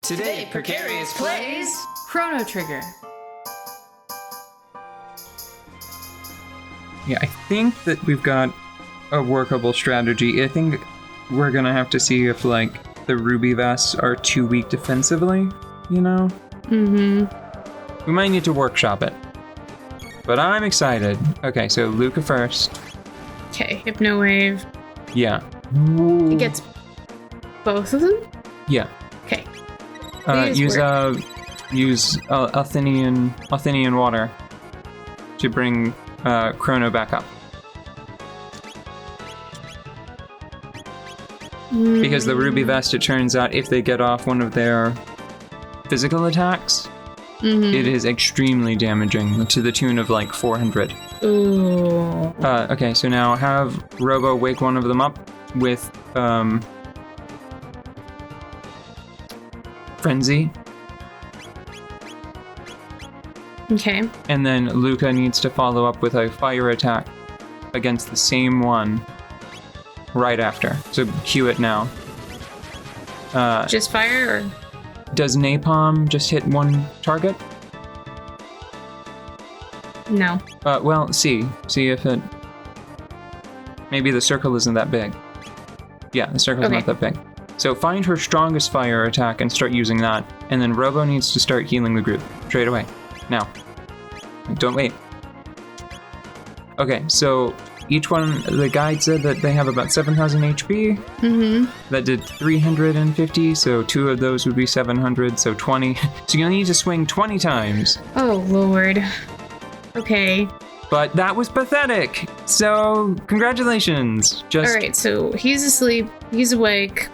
Today, Precarious plays Chrono Trigger. Yeah, I think that we've got a workable strategy. I think we're gonna have to see if, like, the Ruby vests are too weak defensively, you know? Mm-hmm. We might need to workshop it. But I'm excited. Okay, so Luca first. Okay, Hypno Wave. Yeah. He gets both of them? Yeah. Okay. Use Athenian water to bring Chrono back up. Because the Ruby Vest, it turns out, if they get off one of their physical attacks, it is extremely damaging, to the tune of like 400. Ooh. Okay, so now have Robo wake one of them up with Frenzy. Okay. And then Luca needs to follow up with a fire attack against the same one right after. So cue it now. Just fire, or? Does Napalm just hit one target? No. Well, see if it... Maybe the circle isn't that big. Yeah, the circle's not that big. So find her strongest fire attack and start using that. And then Robo needs to start healing the group straight away. Now. Don't wait. Okay, so each one, the guide said that they have about 7,000 HP. Mm-hmm. That did 350, so 2 of those would be 700, so 20. So you'll need to swing 20 times. Oh, Lord. Okay. But that was pathetic. So congratulations. Just Alright, so he's asleep, he's awake.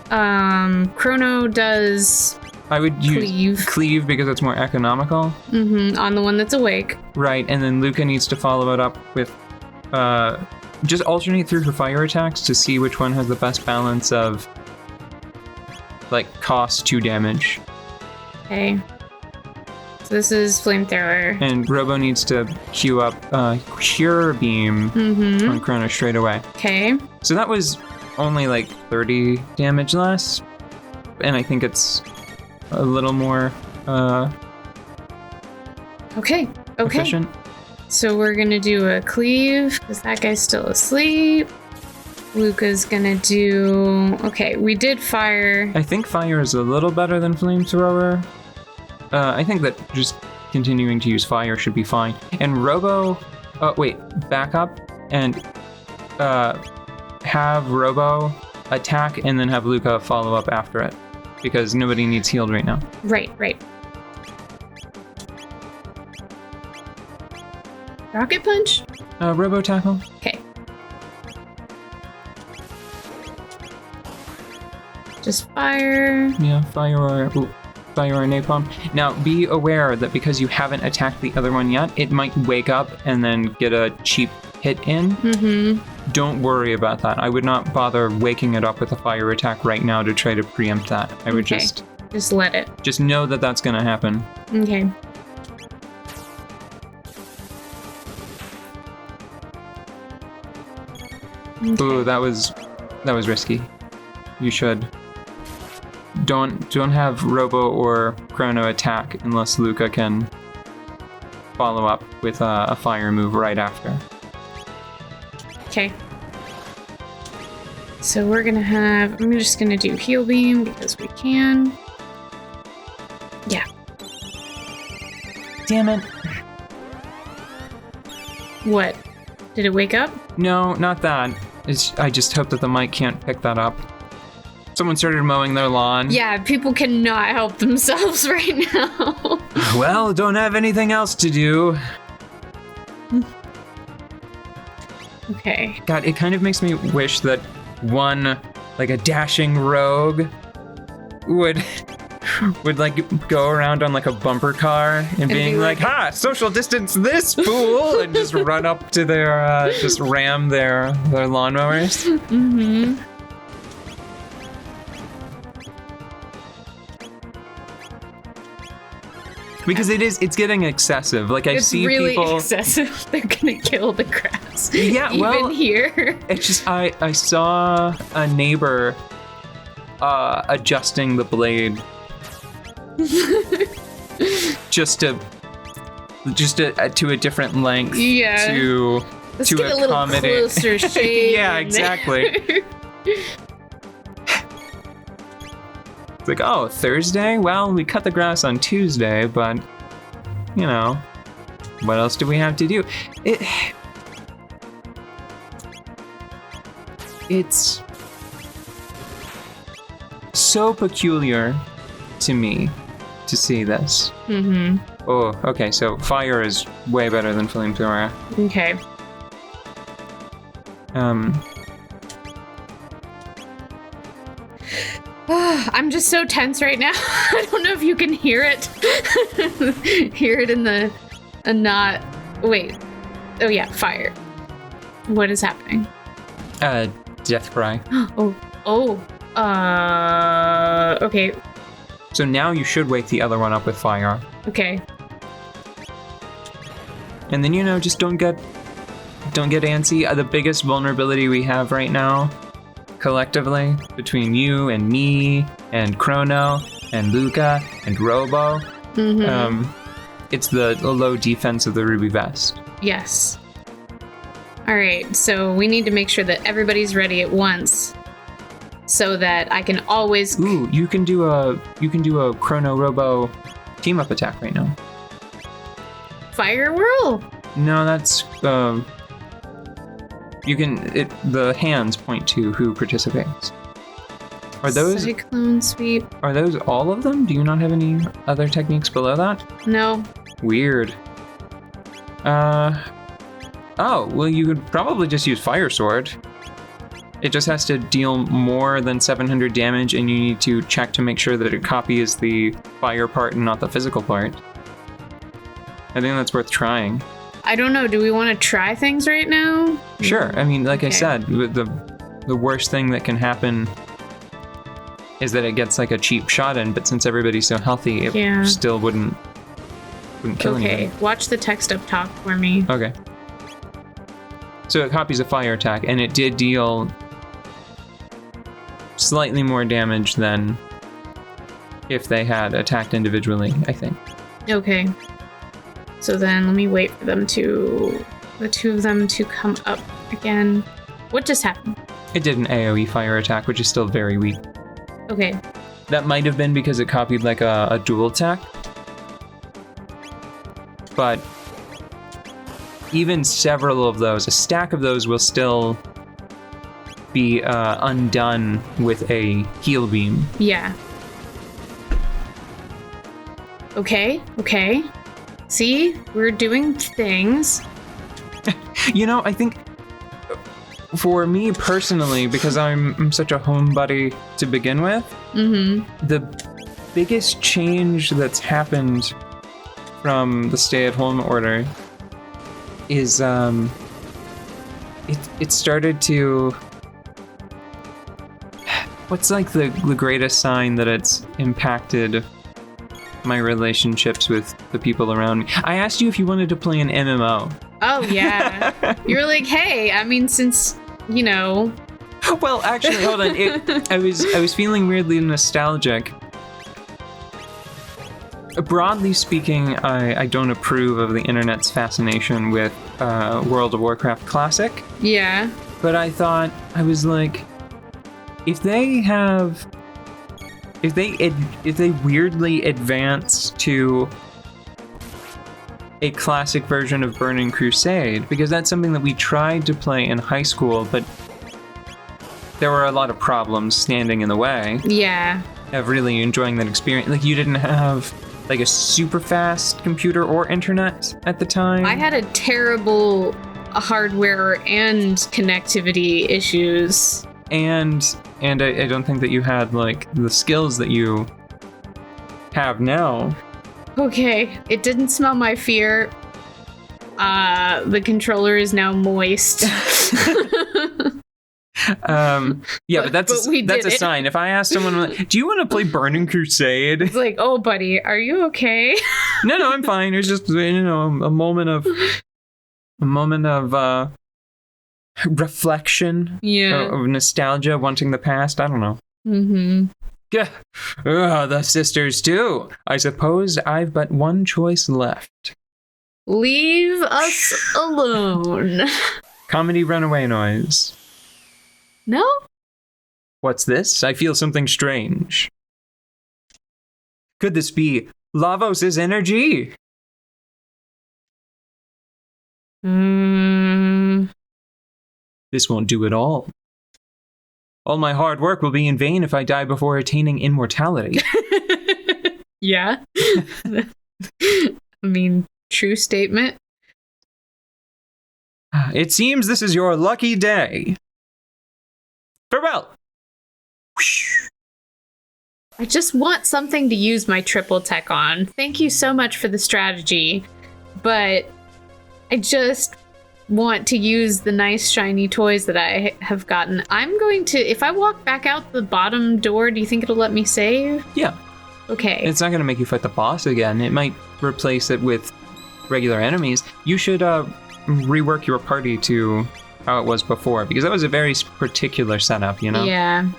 Chrono does... I would use cleave because it's more economical. Mm-hmm, on the one that's awake. Right, and then Luca needs to follow it up with just alternate through her fire attacks to see which one has the best balance of like cost to damage. Okay. So this is Flamethrower. And Robo needs to queue up Cure Beam on Chrono straight away. Okay. So that was only like 30 damage less. And I think it's a little more efficient. So we're gonna do a cleave, because that guy's still asleep. Luca's gonna do... Okay, we did fire. I think fire is a little better than flamethrower. I think that just continuing to use fire should be fine. And Robo... back up and have Robo attack and then have Luca follow up after it. Because nobody needs healed right now. Right. Rocket Punch? Robo tackle. Okay. Just fire. Yeah, fire or napalm. Now, be aware that because you haven't attacked the other one yet, it might wake up and then get a cheap hit in. Mm-hmm. Don't worry about that. I would not bother waking it up with a fire attack right now to try to preempt that. I would just let it. Just know that that's going to happen. Okay. Ooh, that was risky. You should. Don't have Robo or Chrono attack unless Luca can follow up with a fire move right after. Okay. So we're gonna have... I'm just gonna do Heal Beam because we can. Yeah. Damn it. What? Did it wake up? No, not that. I just hope that the mic can't pick that up. Someone started mowing their lawn. Yeah, people cannot help themselves right now. Well, don't have anything else to do. Okay. God, it kind of makes me wish that one, like a dashing rogue, would like go around on like a bumper car and being like, ha, social distance this fool, and just run up to their, just ram their lawnmowers. Mm-hmm. Because it's getting excessive. Like I see really people. It's really excessive. They're gonna kill the grass. Yeah, even here. It's just I saw a neighbor adjusting the blade just to a different length. Yeah. Let's to get a little accommodate. closer shade. Yeah, exactly. It's like, oh, Thursday? Well, we cut the grass on Tuesday, but, you know, what else do we have to do? It's so peculiar to me to see this. Mm-hmm. Oh, okay, so fire is way better than flamethrower. Okay. I'm just so tense right now. I don't know if you can hear it. Hear it in the... Wait. Oh yeah, fire. What is happening? Death cry. Okay. So now you should wake the other one up with fire. Okay. And then, you know, just don't get antsy. The biggest vulnerability we have right now, collectively, between you and me and Chrono and Luca and Robo, it's the low defense of the Ruby Vest. Yes. All right, so we need to make sure that everybody's ready at once, so that I can always. Ooh, you can do a Chrono Robo team up attack right now. Fire whirl. No, that's you can. The hands point to who participates. Are those Cyclone sweep? Are those all of them? Do you not have any other techniques below that? No. Weird. Oh, well, you could probably just use Fire Sword. It just has to deal more than 700 damage, and you need to check to make sure that it copies the fire part and not the physical part. I think that's worth trying. I don't know. Do we want to try things right now? Sure. I mean, like I Okay. said, the worst thing that can happen is that it gets like a cheap shot in, but since everybody's so healthy, it still wouldn't kill Okay, anything. watch the text up top for me. Okay. So it copies a fire attack, and it did deal slightly more damage than if they had attacked individually, I think. Okay. So then let me wait for the two of them to come up again. What just happened? It did an AoE fire attack, which is still very weak. Okay. That might have been because it copied like a dual attack. But even several of those, a stack of those will still be undone with a heal beam. Yeah. Okay. See? We're doing things. You know, I think for me personally, because I'm such a homebody to begin with, the biggest change that's happened from the stay-at-home order is it started to... What's like the greatest sign that it's impacted my relationships with the people around me? I asked you if you wanted to play an MMO. Oh, yeah. You were like, hey, I mean, since, you know... Well, actually, hold on. I was feeling weirdly nostalgic. Broadly speaking, I don't approve of the internet's fascination with World of Warcraft Classic. Yeah. But I thought, I was like, if they weirdly advance to a classic version of Burning Crusade, because that's something that we tried to play in high school, but there were a lot of problems standing in the way Yeah. of really enjoying that experience. Like, you didn't have like a super fast computer or internet at the time. I had a terrible hardware and connectivity issues. And I don't think that you had like the skills that you have now. Okay, it didn't smell my fear. The controller is now moist. Yeah, but that's we that's did a it. sign. If I asked someone, like, do you want to play Burning Crusade? It's like, oh, buddy, are you okay? No, I'm fine. It was just, you know, a moment of reflection, Yeah. of nostalgia, wanting the past. I don't know. Mm-hmm. Gah. Ugh, the sisters too. I suppose I've but one choice left. Leave us alone. Comedy runaway noise. No? What's this? I feel something strange. Could this be Lavos' energy? This won't do at all. All my hard work will be in vain if I die before attaining immortality. Yeah. I mean, true statement. It seems this is your lucky day. Farewell! I just want something to use my triple tech on. Thank you so much for the strategy, but I just want to use the nice shiny toys that I have gotten. I'm going to, if I walk back out the bottom door, do you think it'll let me save? Yeah. Okay. It's not going to make you fight the boss again. It might replace it with regular enemies. You should rework your party to how it was before, because that was a very particular setup, you know? Yeah,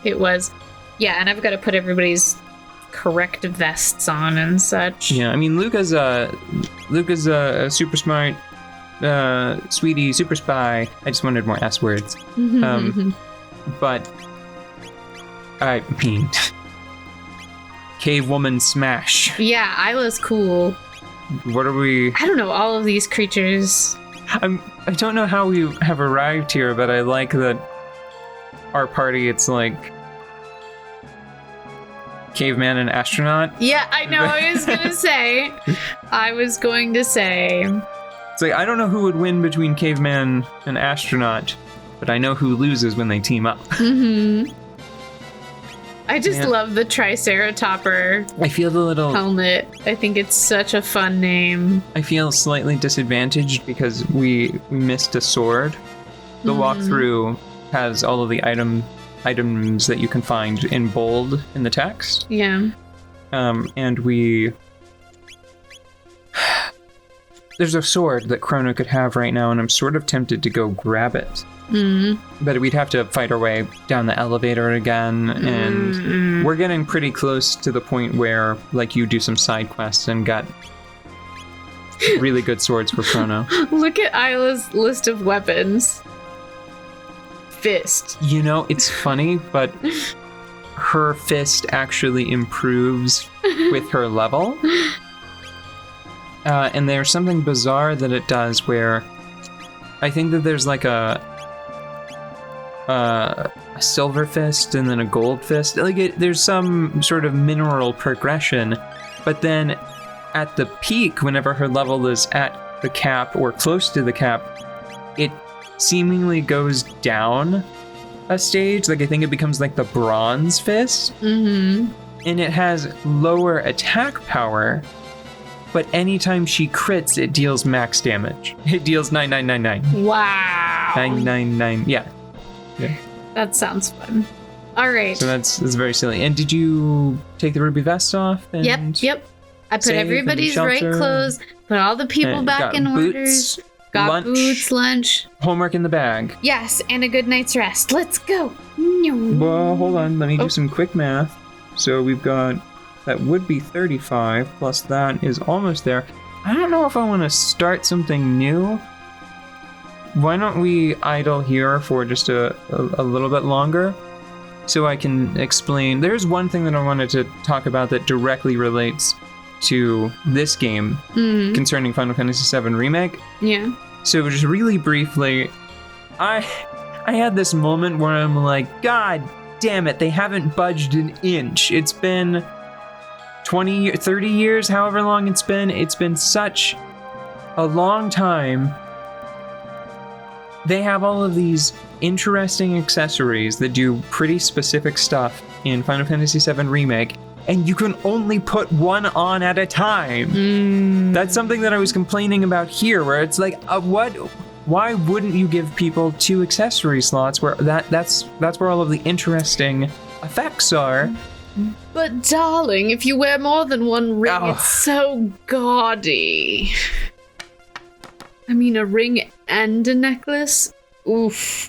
it was. Yeah, and I've got to put everybody's correct vests on and such. Yeah, I mean, Luca's a super smart, sweetie, super spy. I just wanted more S words. But I mean, cave woman smash. Yeah, Isla's cool. What are we? I don't know, all of these creatures. I don't know how we have arrived here, but I like that our party, it's like caveman and astronaut. Yeah, I know, I was going to say. It's like, I don't know who would win between caveman and astronaut, but I know who loses when they team up. I just love the Triceratopper I feel the little helmet. I think it's such a fun name. I feel slightly disadvantaged because we missed a sword. The walkthrough has all of the items that you can find in bold in the text. Yeah. And we... There's a sword that Chrono could have right now, and I'm sort of tempted to go grab it. But we'd have to fight our way down the elevator again, and we're getting pretty close to the point where, like, you do some side quests and got really good swords for Chrono. Look at Isla's list of weapons. Fist. You know, it's funny, but her fist actually improves with her level. And there's something bizarre that it does where I think that there's like a silver fist and then a gold fist. Like there's some sort of mineral progression, but then at the peak, whenever her level is at the cap or close to the cap, it seemingly goes down a stage. Like I think it becomes like the bronze fist, and it has lower attack power. But anytime she crits, it deals max damage. It deals 9999. Wow. 999. Yeah. That sounds fun. All right. So that's very silly. And did you take the ruby vest off? And Yep. I put everybody's right clothes, put all the people back in order. Got lunch, boots, lunch. Homework in the bag. Yes, and a good night's rest. Let's go. Well, hold on. Let me do some quick math. So we've got... That would be 35, plus that is almost there. I don't know if I want to start something new. Why don't we idle here for just a little bit longer? So I can explain. There's one thing that I wanted to talk about that directly relates to this game concerning Final Fantasy VII Remake. Yeah. So just really briefly, I had this moment where I'm like, God damn it, they haven't budged an inch. It's been 20, 30 years, however long it's been such a long time. They have all of these interesting accessories that do pretty specific stuff in Final Fantasy VII Remake, and you can only put one on at a time. That's something that I was complaining about here, where it's like, why wouldn't you give people 2 accessory slots where that's where all of the interesting effects are? But darling, if you wear more than one ring, it's so gaudy. I mean, a ring and a necklace? Oof.